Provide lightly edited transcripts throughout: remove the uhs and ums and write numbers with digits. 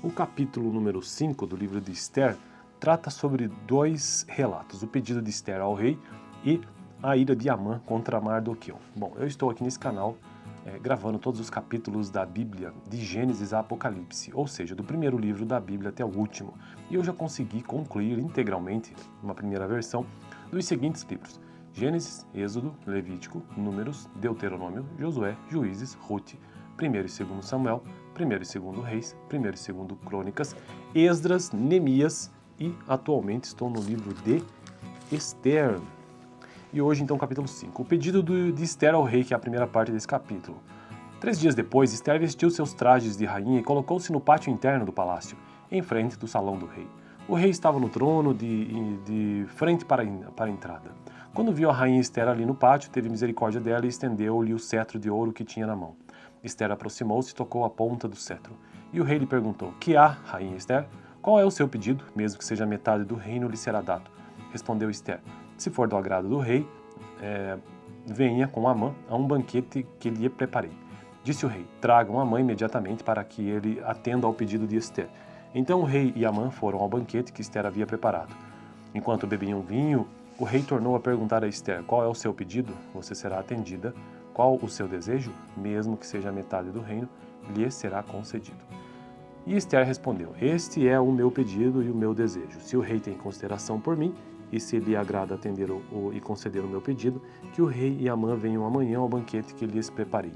O capítulo número 5 do livro de Esther trata sobre dois relatos, o pedido de Esther ao rei e a ira de Amã contra Mardoqueu. Bom, eu estou aqui nesse canal gravando todos os capítulos da Bíblia, de Gênesis a Apocalipse, ou seja, do primeiro livro da Bíblia até o último. E eu já consegui concluir integralmente, numa primeira versão, dos seguintes livros: Gênesis, Êxodo, Levítico, Números, Deuteronômio, Josué, Juízes, Rute, 1º e 2º Samuel, 1º e 2º Reis, 1º e 2º Crônicas, Esdras, Neemias e atualmente estou no livro de Esther. E hoje então capítulo 5, o pedido de Esther ao rei, que é a primeira parte desse capítulo. 3 dias depois, Esther vestiu seus trajes de rainha e colocou-se no pátio interno do palácio, em frente do salão do rei. O rei estava no trono de frente para a entrada. Quando viu a rainha Esther ali no pátio, teve misericórdia dela e estendeu-lhe o cetro de ouro que tinha na mão. Esther aproximou-se e tocou a ponta do cetro. E o rei lhe perguntou: "Que há, rainha Esther? Qual é o seu pedido? Mesmo que seja metade do reino lhe será dado." Respondeu Esther: "Se for do agrado do rei, venha com Amã a um banquete que lhe preparei." Disse o rei: "Tragam Amã imediatamente para que ele atenda ao pedido de Esther." Então o rei e Amã foram ao banquete que Esther havia preparado. Enquanto bebiam vinho, o rei tornou a perguntar a Esther: "Qual é o seu pedido? Você será atendida. Qual o seu desejo? Mesmo que seja metade do reino, lhe será concedido." E Esther respondeu: "Este é o meu pedido e o meu desejo. Se o rei tem consideração por mim, e se lhe agrada atender e conceder o meu pedido, que o rei e Amã venham amanhã ao banquete que lhes prepararei.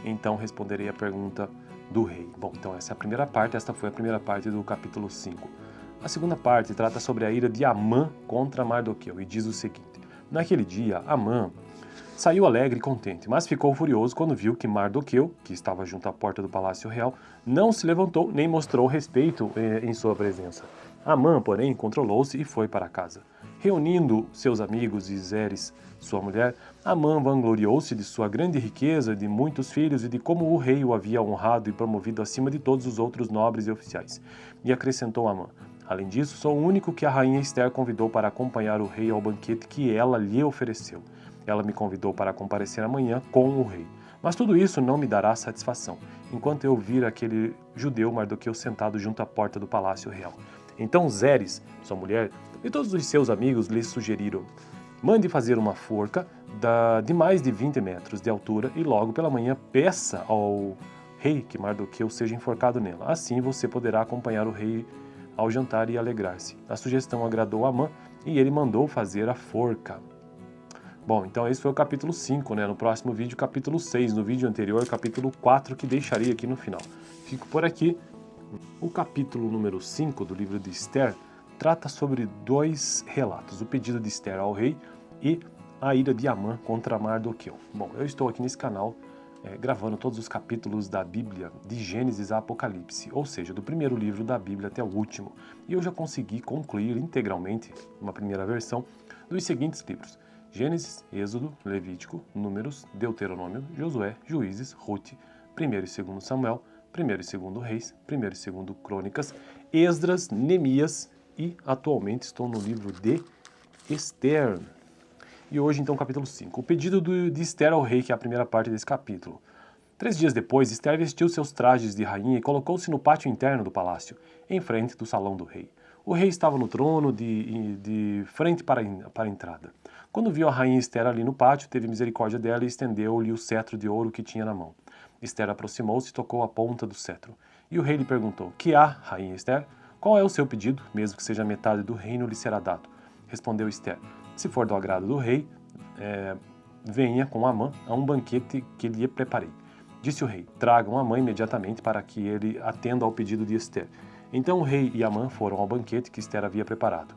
Então responderei a pergunta do rei." Bom, então essa é a primeira parte, esta foi a primeira parte do capítulo 5. A segunda parte trata sobre a ira de Amã contra Mardoqueu e diz o seguinte: Naquele dia, Amã saiu alegre e contente, mas ficou furioso quando viu que Mardoqueu, que estava junto à porta do palácio real, não se levantou nem mostrou respeito em sua presença. Amã, porém, controlou-se e foi para casa. Reunindo seus amigos e Zeres, sua mulher, Amã vangloriou-se de sua grande riqueza, de muitos filhos e de como o rei o havia honrado e promovido acima de todos os outros nobres e oficiais. E acrescentou Amã: "Além disso, sou o único que a rainha Esther convidou para acompanhar o rei ao banquete que ela lhe ofereceu. Ela me convidou para comparecer amanhã com o rei. Mas tudo isso não me dará satisfação, enquanto eu vir aquele judeu Mardoqueu sentado junto à porta do palácio real." Então Zeres, sua mulher, e todos os seus amigos lhe sugeriram: "Mande fazer uma forca de mais de 20 metros de altura e logo pela manhã peça ao rei que Mardoqueu seja enforcado nela. Assim você poderá acompanhar o rei ao jantar e alegrar-se." A sugestão agradou a Amã e ele mandou fazer a forca. Bom, então esse foi o capítulo 5, né? No próximo vídeo, capítulo 6. No vídeo anterior, capítulo 4, que deixarei aqui no final. Fico por aqui. O capítulo número 5 do livro de Esther trata sobre dois relatos, o pedido de Esther ao rei e a ira de Amã contra Mardoqueu. Bom, eu estou aqui nesse canal gravando todos os capítulos da Bíblia, de Gênesis a Apocalipse, ou seja, do primeiro livro da Bíblia até o último. E eu já consegui concluir integralmente, numa primeira versão, dos seguintes livros: Gênesis, Êxodo, Levítico, Números, Deuteronômio, Josué, Juízes, Rute, 1º e 2º Samuel, 1º e 2º Reis, 1º e 2º Crônicas, Esdras, Neemias e atualmente estou no livro de Esther. E hoje então capítulo 5, o pedido de Esther ao rei, que é a primeira parte desse capítulo. 3 dias depois, Esther vestiu seus trajes de rainha e colocou-se no pátio interno do palácio, em frente do salão do rei. O rei estava no trono de frente para a entrada. Quando viu a rainha Esther ali no pátio, teve misericórdia dela e estendeu-lhe o cetro de ouro que tinha na mão. Esther aproximou-se e tocou a ponta do cetro. E o rei lhe perguntou: "Que há, rainha Esther? Qual é o seu pedido? Mesmo que seja metade do reino lhe será dado." Respondeu Esther: "Se for do agrado do rei, venha com Amã a um banquete que lhe preparei." Disse o rei: "Tragam Amã imediatamente para que ele atenda ao pedido de Esther." Então o rei e Amã foram ao banquete que Esther havia preparado.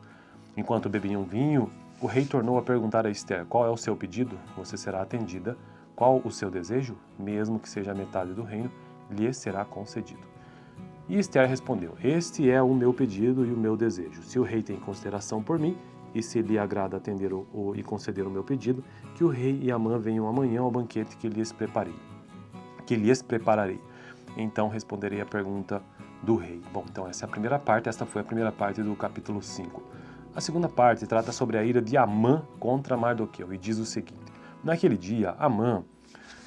Enquanto bebiam vinho, o rei tornou a perguntar a Esther: "Qual é o seu pedido? Você será atendida. Qual o seu desejo? Mesmo que seja metade do reino, lhe será concedido." E Esther respondeu: "Este é o meu pedido e o meu desejo. Se o rei tem consideração por mim, e se lhe agrada atender e conceder o meu pedido, que o rei e Amã venham amanhã ao banquete que lhes prepararei. Então responderei a pergunta do rei." Bom, então essa é a primeira parte, esta foi a primeira parte do capítulo 5. A segunda parte trata sobre a ira de Amã contra Mardoqueu e diz o seguinte: Naquele dia, Amã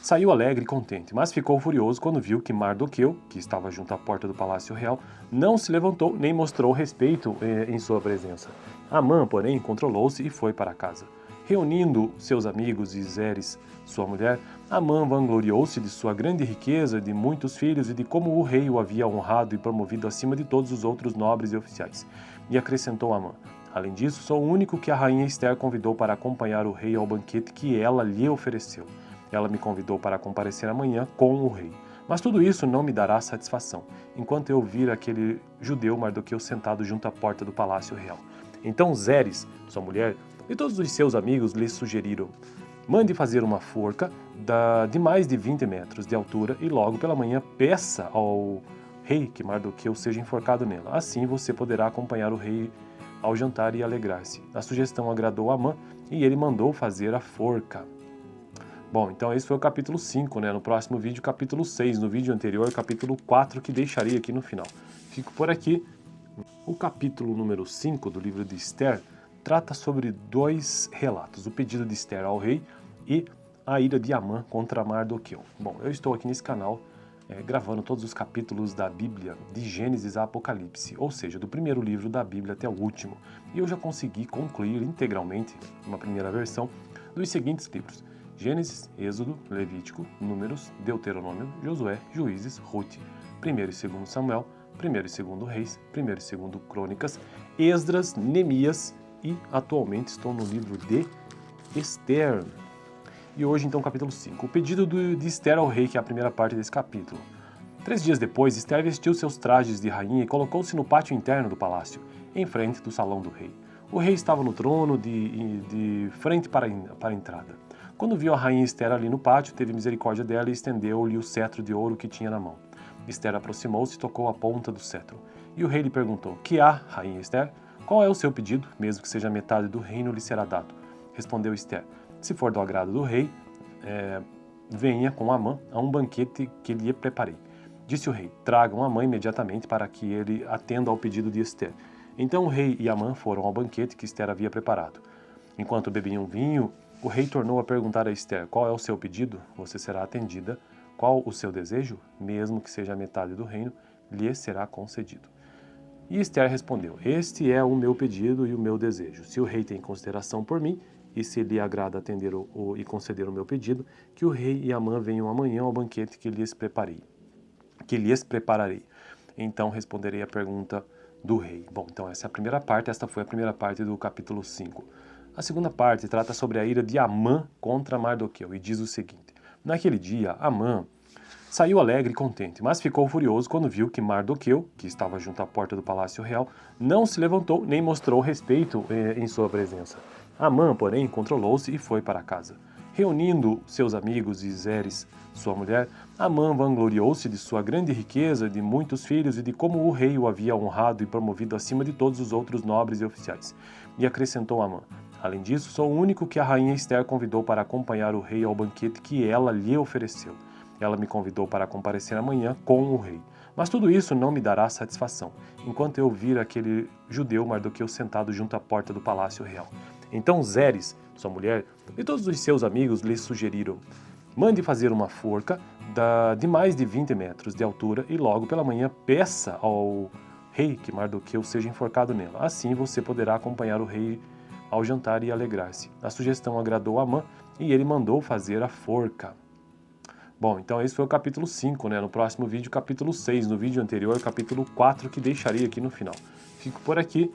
saiu alegre e contente, mas ficou furioso quando viu que Mardoqueu, que estava junto à porta do palácio real, não se levantou nem mostrou respeito em sua presença. Amã, porém, controlou-se e foi para casa. Reunindo seus amigos e Zeres, sua mulher, Amã vangloriou-se de sua grande riqueza, de muitos filhos e de como o rei o havia honrado e promovido acima de todos os outros nobres e oficiais. E acrescentou Amã: além disso, sou o único que a rainha Ester convidou para acompanhar o rei ao banquete que ela lhe ofereceu. Ela me convidou para comparecer amanhã com o rei. Mas tudo isso não me dará satisfação, enquanto eu vir aquele judeu Mardoqueu sentado junto à porta do palácio real. Então Zeres, sua mulher, e todos os seus amigos lhe sugeriram: mande fazer uma forca de mais de 20 metros de altura e logo pela manhã peça ao rei que Mardoqueu seja enforcado nela. Assim você poderá acompanhar o rei ao jantar e alegrar-se. A sugestão agradou a Amã e ele mandou fazer a forca. Bom, então esse foi o capítulo 5, né? No próximo vídeo, capítulo 6. No vídeo anterior, capítulo 4, que deixarei aqui no final. Fico por aqui. O capítulo número 5 do livro de Ester trata sobre dois relatos: o pedido de Ester ao rei e a ira de Amã contra Mardoqueu. Bom, eu estou aqui nesse canal gravando todos os capítulos da Bíblia, de Gênesis a Apocalipse, ou seja, do primeiro livro da Bíblia até o último. E eu já consegui concluir integralmente, uma primeira versão, dos seguintes livros: Gênesis, Êxodo, Levítico, Números, Deuteronômio, Josué, Juízes, Rute, 1º e 2º Samuel, 1º e 2º Reis, 1º e 2º Crônicas, Esdras, Neemias e atualmente estou no livro de Ester. E hoje então capítulo 5, o pedido de Ester ao rei, que é a primeira parte desse capítulo. 3 dias depois, Ester vestiu seus trajes de rainha e colocou-se no pátio interno do palácio, em frente do salão do rei. O rei estava no trono de frente para a entrada. Quando viu a rainha Ester ali no pátio, teve misericórdia dela e estendeu-lhe o cetro de ouro que tinha na mão. Ester aproximou-se e tocou a ponta do cetro. E o rei lhe perguntou: que há, rainha Ester? Qual é o seu pedido? Mesmo que seja metade do reino lhe será dado. Respondeu Ester: se for do agrado do rei, venha com Amã a um banquete que lhe preparei. Disse o rei: tragam Amã imediatamente para que ele atenda ao pedido de Ester. Então o rei e Amã foram ao banquete que Ester havia preparado. Enquanto bebiam vinho, o rei tornou a perguntar a Ester: qual é o seu pedido? Você será atendida. Qual o seu desejo? Mesmo que seja metade do reino, lhe será concedido. E Ester respondeu: este é o meu pedido e o meu desejo. Se o rei tem consideração por mim, e se lhe agrada atender e conceder o meu pedido, que o rei e Amã venham amanhã ao banquete que lhes prepararei. Então responderei a pergunta do rei. Bom, então essa foi a primeira parte do capítulo 5. A segunda parte trata sobre a ira de Amã contra Mardoqueu e diz o seguinte: naquele dia, Amã saiu alegre e contente, mas ficou furioso quando viu que Mardoqueu, que estava junto à porta do palácio real, não se levantou nem mostrou respeito em sua presença. Amã, porém, controlou-se e foi para casa. Reunindo seus amigos e Zeres, sua mulher, Amã vangloriou-se de sua grande riqueza, de muitos filhos e de como o rei o havia honrado e promovido acima de todos os outros nobres e oficiais. E acrescentou Amã: além disso, sou o único que a rainha Ester convidou para acompanhar o rei ao banquete que ela lhe ofereceu. Ela me convidou para comparecer amanhã com o rei. Mas tudo isso não me dará satisfação, enquanto eu vir aquele judeu Mardoqueu sentado junto à porta do palácio real. Então Zeres, sua mulher, e todos os seus amigos lhe sugeriram: mande fazer uma forca de mais de 20 metros de altura e logo pela manhã peça ao rei que Mardoqueu seja enforcado nela. Assim você poderá acompanhar o rei ao jantar e alegrar-se. A sugestão agradou a Amã e ele mandou fazer a forca. Bom, então esse foi o capítulo 5, né? No próximo vídeo, capítulo 6. No vídeo anterior, capítulo 4, que deixarei aqui no final. Fico por aqui.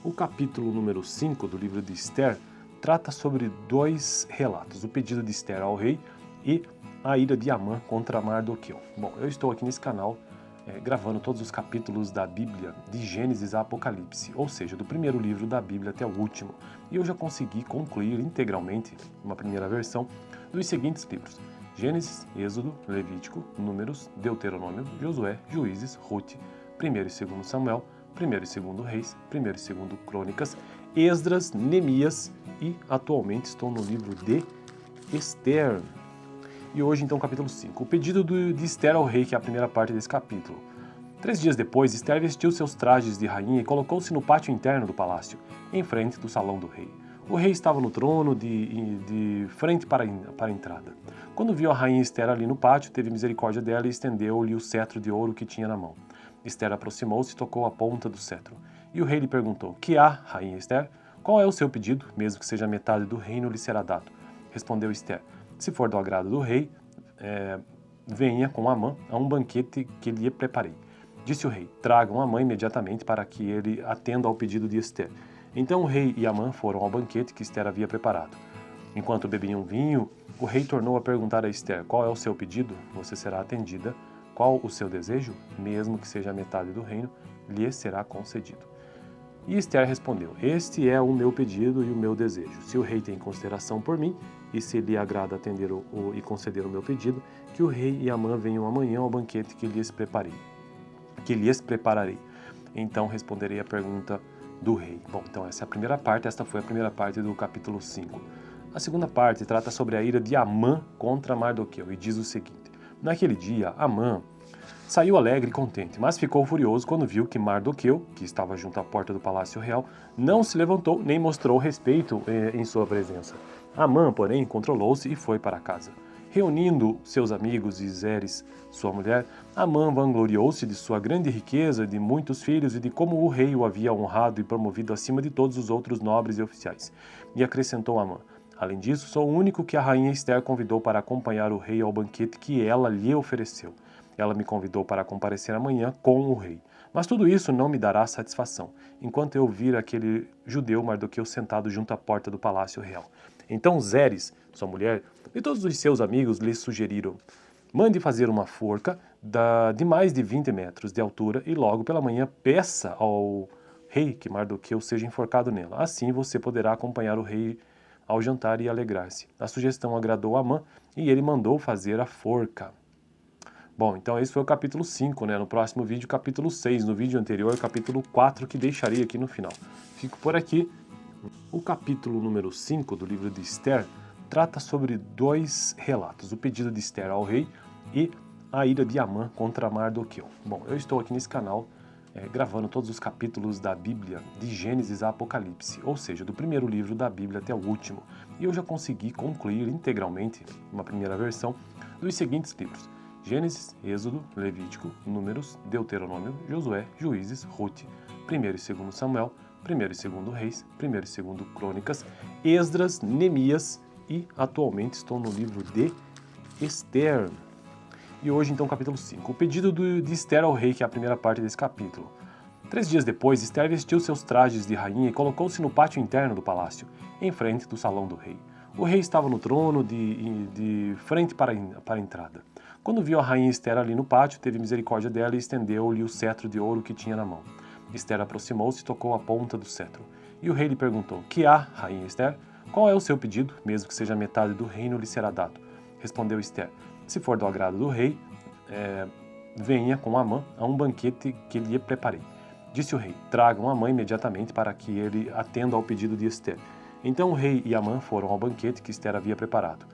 O capítulo número 5 do livro de Ester trata sobre dois relatos: o pedido de Ester ao rei e a ira de Amã contra Mardoqueu. Bom, eu estou aqui nesse canal gravando todos os capítulos da Bíblia, de Gênesis a Apocalipse, ou seja, do primeiro livro da Bíblia até o último. E eu já consegui concluir integralmente, uma primeira versão, dos seguintes livros: Gênesis, Êxodo, Levítico, Números, Deuteronômio, Josué, Juízes, Rute, 1º e 2º Samuel, 1º e 2º Reis, 1º e 2º Crônicas, Esdras, Neemias e atualmente estou no livro de Ester. E hoje então capítulo 5, o pedido de Ester ao rei, que é a primeira parte desse capítulo. 3 dias depois, Ester vestiu seus trajes de rainha e colocou-se no pátio interno do palácio, em frente do salão do rei. O rei estava no trono de frente para a entrada. Quando viu a rainha Esther ali no pátio, teve misericórdia dela e estendeu-lhe o cetro de ouro que tinha na mão. Esther aproximou-se e tocou a ponta do cetro. E o rei lhe perguntou: Que há, rainha Esther? Qual é o seu pedido? Mesmo que seja metade do reino, lhe será dado. Respondeu Esther: Se for do agrado do rei, venha com Amã a um banquete que lhe preparei. Disse o rei: Tragam Amã imediatamente para que ele atenda ao pedido de Esther. Então o rei e Amã foram ao banquete que Esther havia preparado. Enquanto bebiam vinho, o rei tornou a perguntar a Esther: Qual é o seu pedido? Você será atendida. Qual o seu desejo? Mesmo que seja metade do reino, lhe será concedido. E Esther respondeu: Este é o meu pedido e o meu desejo. Se o rei tem consideração por mim, e se lhe agrada atender e conceder o meu pedido, que o rei e Amã venham amanhã ao banquete que lhes prepararei. Então responderei a pergunta do rei. Bom, então essa foi a primeira parte do capítulo 5. A segunda parte trata sobre a ira de Amã contra Mardoqueu e diz o seguinte: Naquele dia, Amã saiu alegre e contente, mas ficou furioso quando viu que Mardoqueu, que estava junto à porta do palácio real, não se levantou nem mostrou respeito em sua presença. Amã, porém, controlou-se e foi para casa. Reunindo seus amigos e Zeres, sua mulher, Amã vangloriou-se de sua grande riqueza, de muitos filhos e de como o rei o havia honrado e promovido acima de todos os outros nobres e oficiais. E acrescentou Amã: Além disso, sou o único que a rainha Esther convidou para acompanhar o rei ao banquete que ela lhe ofereceu. Ela me convidou para comparecer amanhã com o rei. Mas tudo isso não me dará satisfação, enquanto eu vir aquele judeu Mardoqueu sentado junto à porta do palácio real. Então Zeres, sua mulher, e todos os seus amigos lhe sugeriram: Mande fazer uma forca de mais de 20 metros de altura e logo pela manhã peça ao rei que Mardoqueu seja enforcado nela. Assim você poderá acompanhar o rei ao jantar e alegrar-se. A sugestão agradou a Amã e ele mandou fazer a forca. Bom, então esse foi o capítulo 5, né? No próximo vídeo, capítulo 6. No vídeo anterior, capítulo 4, que deixarei aqui no final. Fico por aqui. O capítulo número 5 do livro de Esther trata sobre dois relatos: o pedido de Esther ao rei e a ira de Amã contra Mardoqueu. Bom, eu estou aqui nesse canal gravando todos os capítulos da Bíblia, de Gênesis a Apocalipse, ou seja, do primeiro livro da Bíblia até o último. E eu já consegui concluir integralmente, uma primeira versão, dos seguintes livros: Gênesis, Êxodo, Levítico, Números, Deuteronômio, Josué, Juízes, Rute, 1º e 2º Samuel, 1º e 2º Reis, 1º e 2º Crônicas, Esdras, Neemias e atualmente estou no livro de Esther. E hoje então capítulo 5, o pedido de Esther ao rei, que é a primeira parte desse capítulo. 3 dias depois, Esther vestiu seus trajes de rainha e colocou-se no pátio interno do palácio, em frente do salão do rei. O rei estava no trono de frente para a entrada. Quando viu a rainha Esther ali no pátio, teve misericórdia dela e estendeu-lhe o cetro de ouro que tinha na mão. Esther aproximou-se e tocou a ponta do cetro. E o rei lhe perguntou: Que há, rainha Esther? Qual é o seu pedido? Mesmo que seja metade do reino, lhe será dado. Respondeu Esther: Se for do agrado do rei, venha com Amã a um banquete que lhe preparei. Disse o rei: Tragam Amã imediatamente para que ele atenda ao pedido de Esther. Então o rei e Amã foram ao banquete que Esther havia preparado.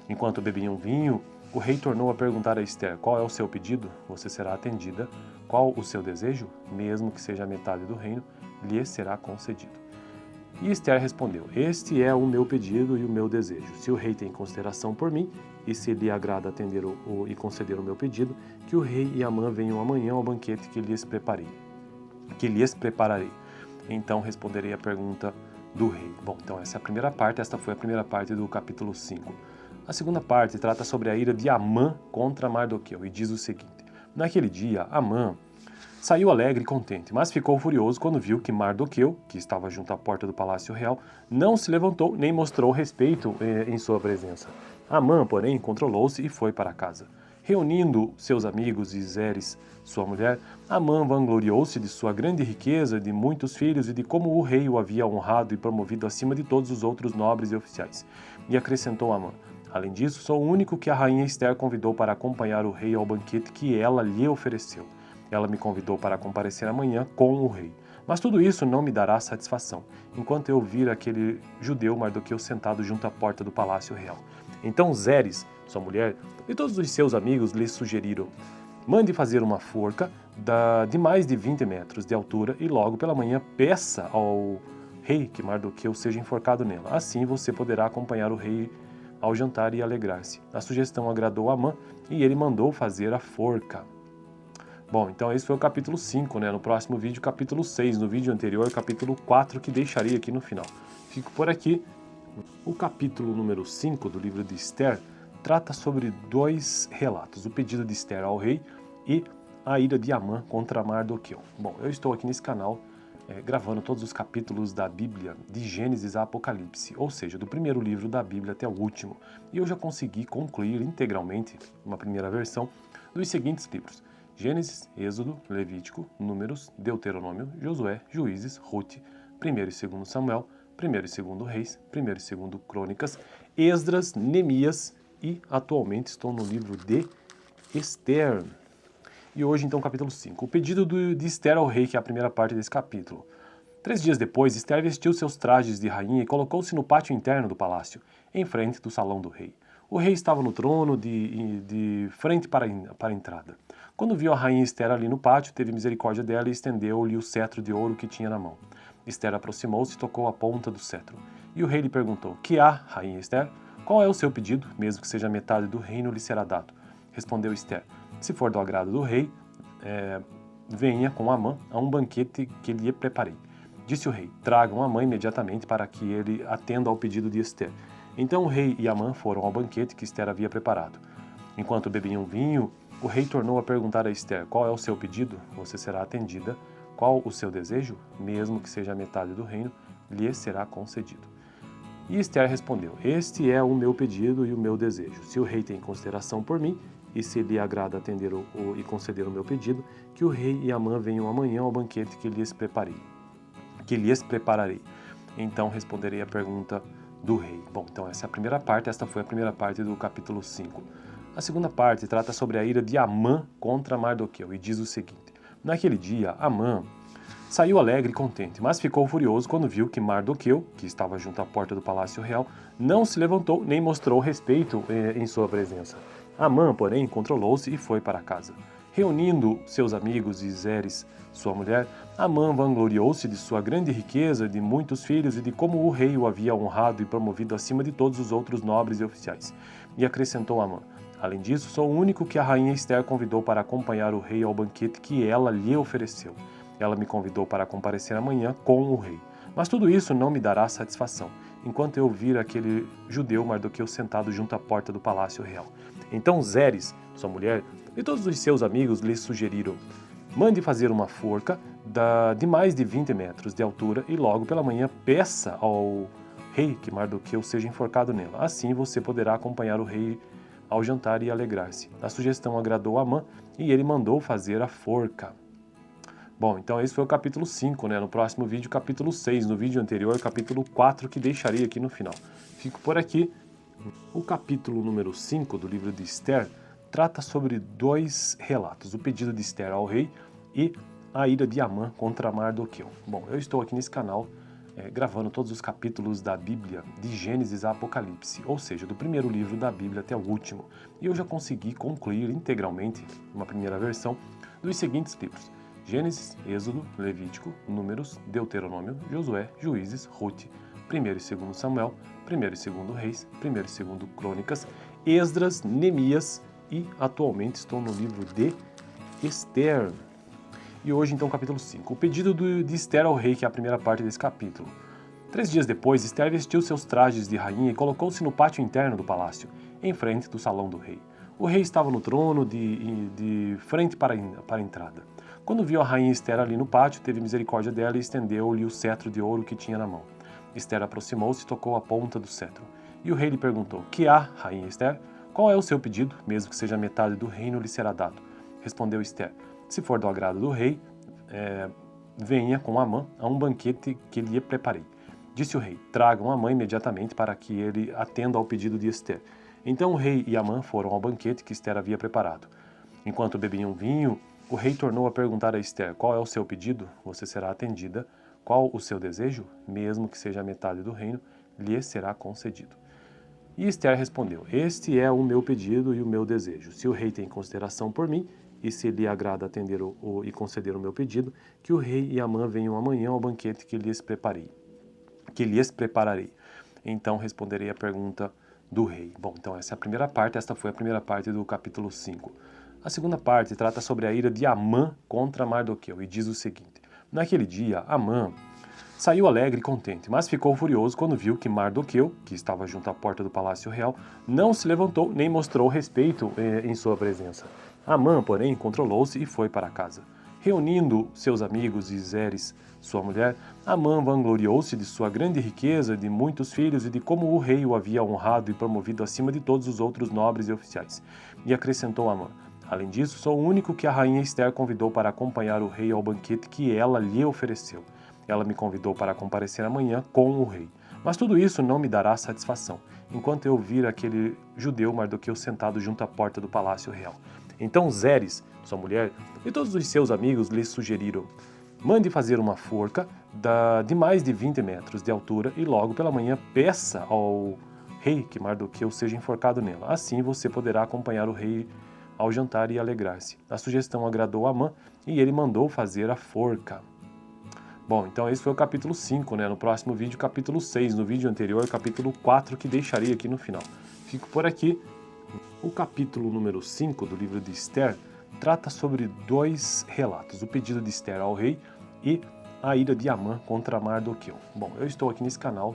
Enquanto bebiam vinho, o rei tornou a perguntar a Esther: Qual é o seu pedido? Você será atendida. Qual o seu desejo? Mesmo que seja metade do reino, lhe será concedido. E Esther respondeu: Este é o meu pedido e o meu desejo. Se o rei tem consideração por mim, e se lhe agrada atender e conceder o meu pedido, que o rei e Amã venham amanhã ao banquete que lhes prepararei. Então responderei a pergunta do rei. Bom, então essa foi a primeira parte do capítulo 5. A segunda parte trata sobre a ira de Amã contra Mardoqueu e diz o seguinte: Naquele dia, Amã saiu alegre e contente, mas ficou furioso quando viu que Mardoqueu, que estava junto à porta do palácio real, não se levantou nem mostrou respeito em sua presença. Amã, porém, controlou-se e foi para casa. Reunindo seus amigos e Zeres, sua mulher, Amã vangloriou-se de sua grande riqueza, de muitos filhos e de como o rei o havia honrado e promovido acima de todos os outros nobres e oficiais. E acrescentou Amã: Além disso, sou o único que a rainha Esther convidou para acompanhar o rei ao banquete que ela lhe ofereceu. Ela me convidou para comparecer amanhã com o rei. Mas tudo isso não me dará satisfação, enquanto eu vir aquele judeu Mardoqueu sentado junto à porta do palácio real. Então Zeres, sua mulher, e todos os seus amigos lhe sugeriram: Mande fazer uma forca de mais de 20 metros de altura e logo pela manhã peça ao rei, que Mardoqueu seja enforcado nela. Assim você poderá acompanhar o rei ao jantar e alegrar-se. A sugestão agradou Amã e ele mandou fazer a forca. Bom, então esse foi o capítulo 5, né? No próximo vídeo, capítulo 6. No vídeo anterior, capítulo 4, que deixarei aqui no final. Fico por aqui. O capítulo número 5 do livro de Esther trata sobre dois relatos: o pedido de Esther ao rei e a ira de Amã contra Mardoqueu. Bom, eu estou aqui nesse canal gravando todos os capítulos da Bíblia, de Gênesis a Apocalipse, ou seja, do primeiro livro da Bíblia até o último. E eu já consegui concluir integralmente, uma primeira versão, dos seguintes livros: Gênesis, Êxodo, Levítico, Números, Deuteronômio, Josué, Juízes, Rute, 1º e 2º Samuel, 1º e 2º Reis, 1º e 2º Crônicas, Esdras, Neemias e atualmente estou no livro de Esther. E hoje então capítulo 5, o pedido de Esther ao rei, que é a primeira parte desse capítulo. 3 dias depois, Esther vestiu seus trajes de rainha e colocou-se no pátio interno do palácio, em frente do salão do rei. O rei estava no trono de frente para a entrada. Quando viu a rainha Esther ali no pátio, teve misericórdia dela e estendeu-lhe o cetro de ouro que tinha na mão. Esther aproximou-se e tocou a ponta do cetro. E o rei lhe perguntou: "Que há, rainha Esther? Qual é o seu pedido? Mesmo que seja metade do reino, lhe será dado." Respondeu Esther: "Se for do agrado do rei, venha com Amã a um banquete que lhe preparei." Disse o rei: "Tragam Amã imediatamente para que ele atenda ao pedido de Esther." Então o rei e Amã foram ao banquete que Esther havia preparado. Enquanto bebiam vinho, o rei tornou a perguntar a Esther: "Qual é o seu pedido? Você será atendida. Qual o seu desejo? Mesmo que seja a metade do reino, lhe será concedido." E Esther respondeu: "Este é o meu pedido e o meu desejo. Se o rei tem consideração por mim, e se lhe agrada atender e conceder o meu pedido, que o rei e Amã venham amanhã ao banquete que lhes prepararei. Então responderei a pergunta do rei." Bom, então essa foi a primeira parte do capítulo 5. A segunda parte trata sobre a ira de Amã contra Mardoqueu e diz o seguinte: Naquele dia, Amã saiu alegre e contente, mas ficou furioso quando viu que Mardoqueu, que estava junto à porta do palácio real, não se levantou nem mostrou respeito em sua presença. Amã, porém, controlou-se e foi para casa. Reunindo seus amigos e Zeres, sua mulher, Amã vangloriou-se de sua grande riqueza, de muitos filhos e de como o rei o havia honrado e promovido acima de todos os outros nobres e oficiais. E acrescentou Amã: "Além disso, sou o único que a rainha Esther convidou para acompanhar o rei ao banquete que ela lhe ofereceu. Ela me convidou para comparecer amanhã com o rei. Mas tudo isso não me dará satisfação, enquanto eu vir aquele judeu Mardoqueu sentado junto à porta do palácio real." Então Zeres, sua mulher, e todos os seus amigos lhe sugeriram: "Mande fazer uma forca de mais de 20 metros de altura e logo pela manhã peça ao rei que Mardoqueu seja enforcado nela. Assim você poderá acompanhar o rei ao jantar e alegrar-se." A sugestão agradou Amã e ele mandou fazer a forca. Bom, então esse foi o capítulo 5, né? No próximo vídeo, capítulo 6. No vídeo anterior, capítulo 4, que deixarei aqui no final. Fico por aqui. O capítulo número 5 do livro de Esther trata sobre dois relatos: o pedido de Esther ao rei e a ira de Amã contra Mardoqueu. Bom, eu estou aqui nesse canal gravando todos os capítulos da Bíblia, de Gênesis a Apocalipse, ou seja, do primeiro livro da Bíblia até o último. E eu já consegui concluir integralmente, uma primeira versão, dos seguintes livros: Gênesis, Êxodo, Levítico, Números, Deuteronômio, Josué, Juízes, Rute, 1º e 2º Samuel, 1º e 2º Reis, 1º e 2º Crônicas, Esdras, Neemias e atualmente estou no livro de Esther. E hoje então capítulo 5, o pedido de Esther ao rei, que é a primeira parte desse capítulo. 3 dias depois, Esther vestiu seus trajes de rainha e colocou-se no pátio interno do palácio, em frente do salão do rei. O rei estava no trono de frente para a entrada. Quando viu a rainha Esther ali no pátio, teve misericórdia dela e estendeu-lhe o cetro de ouro que tinha na mão. Esther aproximou-se e tocou a ponta do cetro. E o rei lhe perguntou: "Que há, rainha Esther? Qual é o seu pedido? Mesmo que seja metade do reino, lhe será dado." Respondeu Esther: "Se for do agrado do rei, venha com Amã a um banquete que lhe preparei." Disse o rei: "Tragam Amã imediatamente para que ele atenda ao pedido de Esther." Então o rei e Amã foram ao banquete que Esther havia preparado. Enquanto bebiam vinho, o rei tornou a perguntar a Esther: "Qual é o seu pedido? Você será atendida. Qual o seu desejo? Mesmo que seja a metade do reino, lhe será concedido." E Esther respondeu: "Este é o meu pedido e o meu desejo. Se o rei tem consideração por mim, e se lhe agrada atender e conceder o meu pedido, que o rei e Amã venham amanhã ao banquete que lhes preparei." que lhes prepararei. Então responderei a pergunta do rei. Bom, então essa é a primeira parte, esta foi a primeira parte do capítulo 5. A segunda parte trata sobre a ira de Amã contra Mardoqueu e diz o seguinte: naquele dia, Amã saiu alegre e contente, mas ficou furioso quando viu que Mardoqueu, que estava junto à porta do palácio real, não se levantou nem mostrou respeito em sua presença. Amã, porém, controlou-se e foi para casa. Reunindo seus amigos e Zeres, sua mulher, Amã vangloriou-se de sua grande riqueza, de muitos filhos e de como o rei o havia honrado e promovido acima de todos os outros nobres e oficiais. E acrescentou Amã: além disso, sou o único que a rainha Ester convidou para acompanhar o rei ao banquete que ela lhe ofereceu. Ela me convidou para comparecer amanhã com o rei. Mas tudo isso não me dará satisfação, enquanto eu vir aquele judeu Mardoqueu sentado junto à porta do palácio real. Então Zeres, sua mulher, e todos os seus amigos lhe sugeriram: mande fazer uma forca de mais de 20 metros de altura e logo pela manhã peça ao rei que Mardoqueu seja enforcado nela. Assim você poderá acompanhar o rei ao jantar e alegrar-se. A sugestão agradou a Amã e ele mandou fazer a forca. Bom, então esse foi o capítulo 5, né? No próximo vídeo, capítulo 6. No vídeo anterior, capítulo 4, que deixarei aqui no final. Fico por aqui. O capítulo número 5 do livro de Ester trata sobre dois relatos: o pedido de Ester ao rei e a ira de Amã contra Mardoqueu. Bom, eu estou aqui nesse canal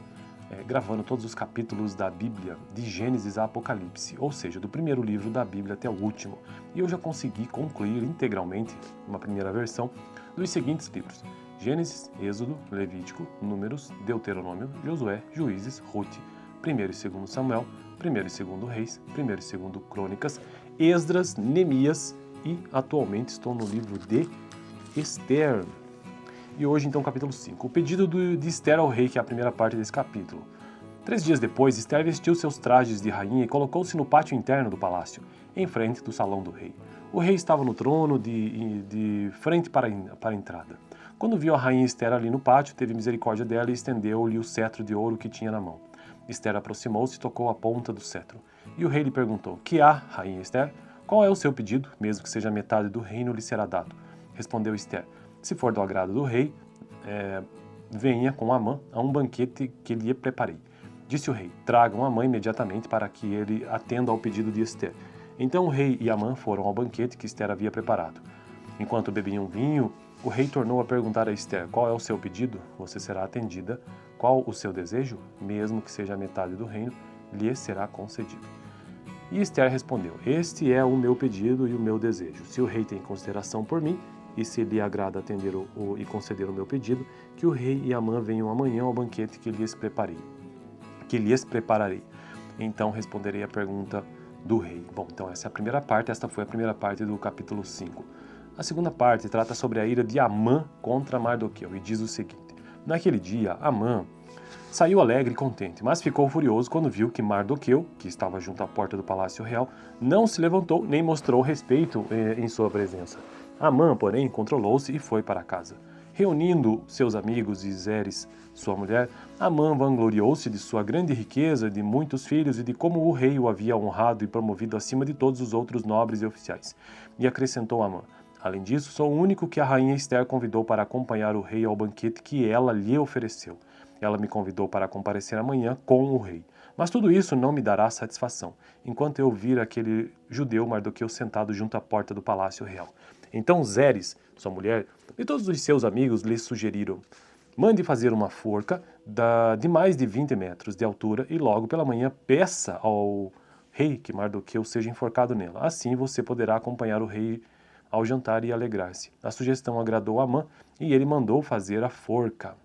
gravando todos os capítulos da Bíblia, de Gênesis a Apocalipse, ou seja, do primeiro livro da Bíblia até o último. E eu já consegui concluir integralmente, uma primeira versão, dos seguintes livros: Gênesis, Êxodo, Levítico, Números, Deuteronômio, Josué, Juízes, Ruth, 1º e 2º Samuel, 1º e 2º Reis, 1º e 2º Crônicas, Esdras, Neemias e atualmente estou no livro de Ester. E hoje então capítulo 5, o pedido de Ester ao rei, que é a primeira parte desse capítulo. 3 dias depois, Ester vestiu seus trajes de rainha e colocou-se no pátio interno do palácio, em frente do salão do rei. O rei estava no trono de frente para a entrada. Quando viu a rainha Ester ali no pátio, teve misericórdia dela e estendeu-lhe o cetro de ouro que tinha na mão. Ester aproximou-se e tocou a ponta do cetro. E o rei lhe perguntou: que há, rainha Ester? Qual é o seu pedido? Mesmo que seja metade do reino, lhe será dado. Respondeu Ester: se for do agrado do rei, venha com Amã a um banquete que lhe preparei. Disse o rei: tragam Amã imediatamente para que ele atenda ao pedido de Ester. Então o rei e Amã foram ao banquete que Ester havia preparado. Enquanto bebiam vinho, o rei tornou a perguntar a Ester: qual é o seu pedido? Você será atendida. Qual o seu desejo? Mesmo que seja metade do reino, lhe será concedido. E Ester respondeu: este é o meu pedido e o meu desejo. Se o rei tem consideração por mim, e se lhe agrada atender e conceder o meu pedido, que o rei e Amã venham amanhã ao banquete que lhes prepararei. Então responderei a pergunta do rei. Bom, então essa é a primeira parte, esta foi a primeira parte do capítulo 5. A segunda parte trata sobre a ira de Amã contra Mardoqueu e diz o seguinte: naquele dia, Amã saiu alegre e contente, mas ficou furioso quando viu que Mardoqueu, que estava junto à porta do palácio real, não se levantou nem mostrou respeito em sua presença. Amã, porém, controlou-se e foi para casa. Reunindo seus amigos e Zeres, sua mulher, Amã vangloriou-se de sua grande riqueza, de muitos filhos e de como o rei o havia honrado e promovido acima de todos os outros nobres e oficiais. E acrescentou Amã: além disso, sou o único que a rainha Ester convidou para acompanhar o rei ao banquete que ela lhe ofereceu. Ela me convidou para comparecer amanhã com o rei. Mas tudo isso não me dará satisfação, enquanto eu vir aquele judeu Mardoqueu sentado junto à porta do palácio real. Então Zeres, sua mulher, e todos os seus amigos lhe sugeriram: mande fazer uma forca de mais de 20 metros de altura e logo pela manhã peça ao rei que Mardoqueu seja enforcado nela. Assim você poderá acompanhar o rei ao jantar e alegrar-se. A sugestão agradou a Amã e ele mandou fazer a forca.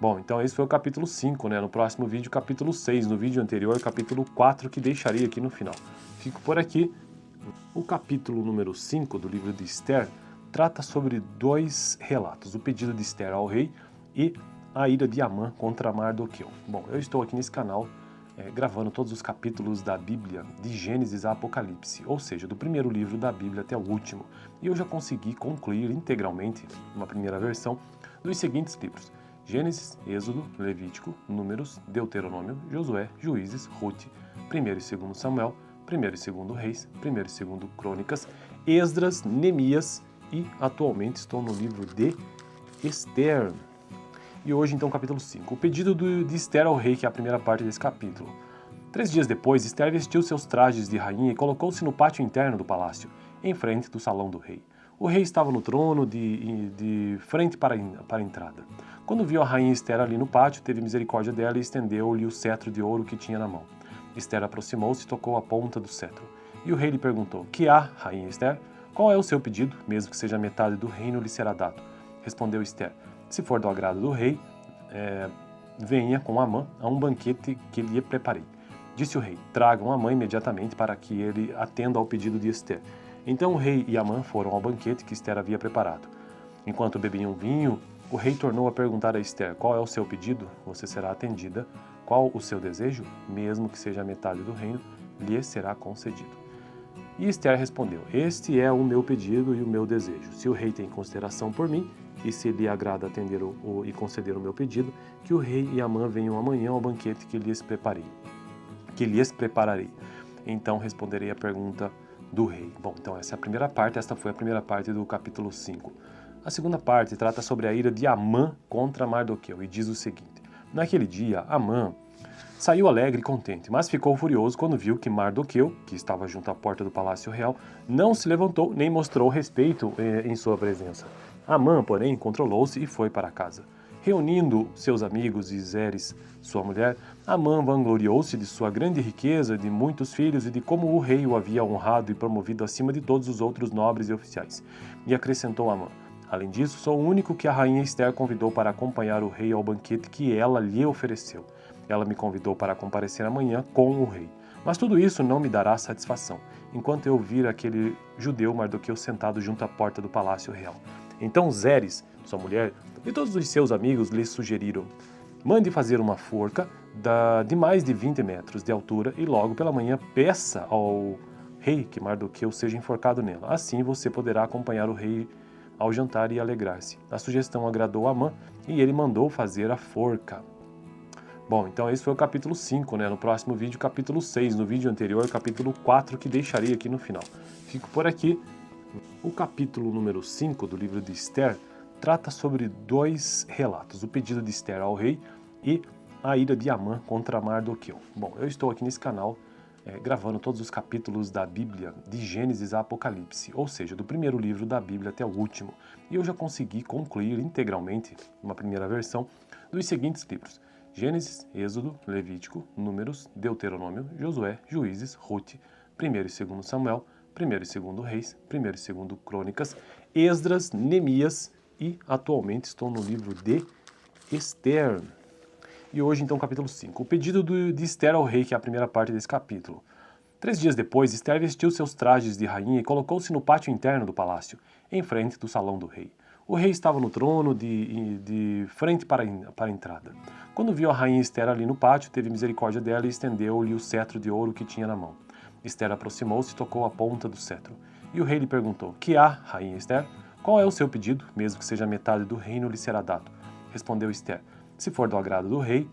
Bom, então esse foi o capítulo 5, né? No próximo vídeo, capítulo 6. No vídeo anterior, capítulo 4, que deixarei aqui no final. Fico por aqui. O capítulo número 5 do livro de Ester trata sobre dois relatos: o pedido de Ester ao rei e a ira de Amã contra Mardoqueu. Bom, eu estou aqui nesse canal gravando todos os capítulos da Bíblia, de Gênesis a Apocalipse, ou seja, do primeiro livro da Bíblia até o último. E eu já consegui concluir integralmente, uma primeira versão, dos seguintes livros: Gênesis, Êxodo, Levítico, Números, Deuteronômio, Josué, Juízes, Ruth, 1º e 2º Samuel, 1º e 2º Reis, 1º e 2º Crônicas, Esdras, Neemias e atualmente estou no livro de Ester. E hoje, então, capítulo 5. O pedido de Esther ao rei, que é a primeira parte desse capítulo. 3 dias depois, Esther vestiu seus trajes de rainha e colocou-se no pátio interno do palácio, em frente do salão do rei. O rei estava no trono de frente para a entrada. Quando viu a rainha Esther ali no pátio, teve misericórdia dela e estendeu-lhe o cetro de ouro que tinha na mão. Esther aproximou-se e tocou a ponta do cetro. E o rei lhe perguntou: "Que há, rainha Esther? Qual é o seu pedido? Mesmo que seja metade do reino lhe será dado." Respondeu Esther: "Se for do agrado do rei, venha com Amã a um banquete que lhe preparei." Disse o rei: "Tragam Amã imediatamente para que ele atenda ao pedido de Esther." Então o rei e Amã foram ao banquete que Esther havia preparado. Enquanto bebiam vinho, o rei tornou a perguntar a Esther: "Qual é o seu pedido? Você será atendida. Qual o seu desejo? Mesmo que seja metade do reino, lhe será concedido." E Esther respondeu: "Este é o meu pedido e o meu desejo. Se o rei tem consideração por mim, e se lhe agrada atender e conceder o meu pedido, que o rei e Amã venham amanhã ao banquete que lhes prepararei. Então responderei a pergunta do rei." Bom, então essa foi a primeira parte do capítulo 5. A segunda parte trata sobre a ira de Amã contra Mardoqueu e diz o seguinte: Naquele dia, Amã saiu alegre e contente, mas ficou furioso quando viu que Mardoqueu, que estava junto à porta do palácio real, não se levantou nem mostrou respeito em sua presença. Amã, porém, controlou-se e foi para casa. Reunindo seus amigos e Zeres, sua mulher, Amã vangloriou-se de sua grande riqueza, de muitos filhos e de como o rei o havia honrado e promovido acima de todos os outros nobres e oficiais. E acrescentou Amã: "Além disso, sou o único que a rainha Esther convidou para acompanhar o rei ao banquete que ela lhe ofereceu. Ela me convidou para comparecer amanhã com o rei. Mas tudo isso não me dará satisfação, enquanto eu vir aquele judeu Mardoqueu sentado junto à porta do palácio real." Então Zeres, sua mulher, e todos os seus amigos lhe sugeriram: "Mande fazer uma forca de mais de 20 metros de altura e logo pela manhã peça ao rei que Mardoqueu seja enforcado nela. Assim você poderá acompanhar o rei ao jantar e alegrar-se." A sugestão agradou a Amã e ele mandou fazer a forca. Bom, então esse foi o capítulo 5, né? No próximo vídeo, capítulo 6. No vídeo anterior, capítulo 4, que deixarei aqui no final. Fico por aqui. O capítulo número 5 do livro de Esther trata sobre 2 relatos: o pedido de Esther ao rei e a ira de Amã contra Mardoqueu. Bom, eu estou aqui nesse canal gravando todos os capítulos da Bíblia, de Gênesis a Apocalipse, ou seja, do primeiro livro da Bíblia até o último. E eu já consegui concluir integralmente, uma primeira versão, dos seguintes livros: Gênesis, Êxodo, Levítico, Números, Deuteronômio, Josué, Juízes, Rute, 1º e 2º Samuel, 1º e 2º Reis, 1º e 2º Crônicas, Esdras, Neemias e atualmente estou no livro de Esther. E hoje, então, capítulo 5. O pedido de Esther ao rei, que é a primeira parte desse capítulo. 3 dias depois, Esther vestiu seus trajes de rainha e colocou-se no pátio interno do palácio, em frente do salão do rei. O rei estava no trono de frente para a entrada. Quando viu a rainha Esther ali no pátio, teve misericórdia dela e estendeu-lhe o cetro de ouro que tinha na mão. Esther aproximou-se e tocou a ponta do cetro. E o rei lhe perguntou: "Que há, rainha Esther? Qual é o seu pedido? Mesmo que seja metade do reino lhe será dado." Respondeu Esther: "Se for do agrado do rei,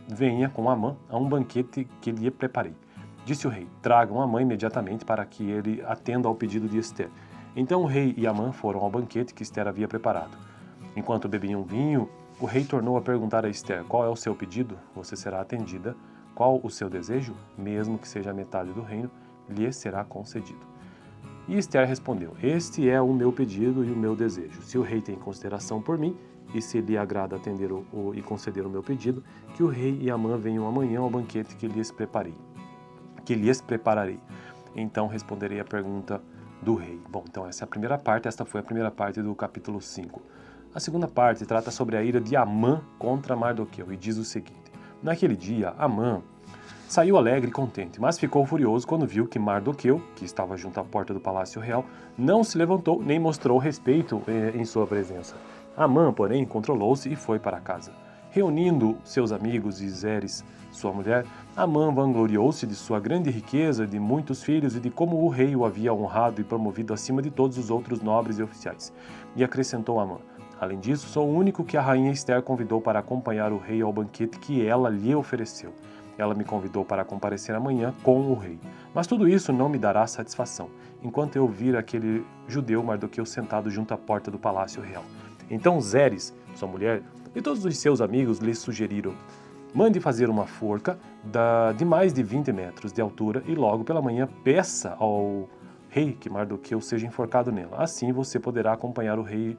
venha com Amã a um banquete que lhe preparei." Disse o rei: "Tragam Amã imediatamente para que ele atenda ao pedido de Esther." Então o rei e Amã foram ao banquete que Esther havia preparado. Enquanto bebiam vinho, o rei tornou a perguntar a Esther: "Qual é o seu pedido? Você será atendida. Qual o seu desejo? Mesmo que seja metade do reino, lhe será concedido." E Esther respondeu: "Este é o meu pedido e o meu desejo. Se o rei tem consideração por mim, e se lhe agrada atender e conceder o meu pedido, que o rei e Amã venham amanhã ao banquete que lhes prepararei. Então responderei a pergunta do rei." Bom, então essa foi a primeira parte do capítulo 5. A segunda parte trata sobre a ira de Amã contra Mardoqueu e diz o seguinte: Naquele dia, Amã saiu alegre e contente, mas ficou furioso quando viu que Mardoqueu, que estava junto à porta do palácio real, não se levantou nem mostrou respeito em sua presença. Amã, porém, controlou-se e foi para casa. Reunindo seus amigos e Zeres, sua mulher, Amã vangloriou-se de sua grande riqueza, de muitos filhos e de como o rei o havia honrado e promovido acima de todos os outros nobres e oficiais. E acrescentou Amã: "Além disso, sou o único que a rainha Esther convidou para acompanhar o rei ao banquete que ela lhe ofereceu. Ela me convidou para comparecer amanhã com o rei. Mas tudo isso não me dará satisfação, enquanto eu vir aquele judeu Mardoqueu sentado junto à porta do palácio real." Então Zeres, sua mulher e todos os seus amigos lhe sugeriram: mande fazer uma forca de mais de 20 metros de altura e logo pela manhã peça ao rei que Mardoqueu seja enforcado nela. Assim você poderá acompanhar o rei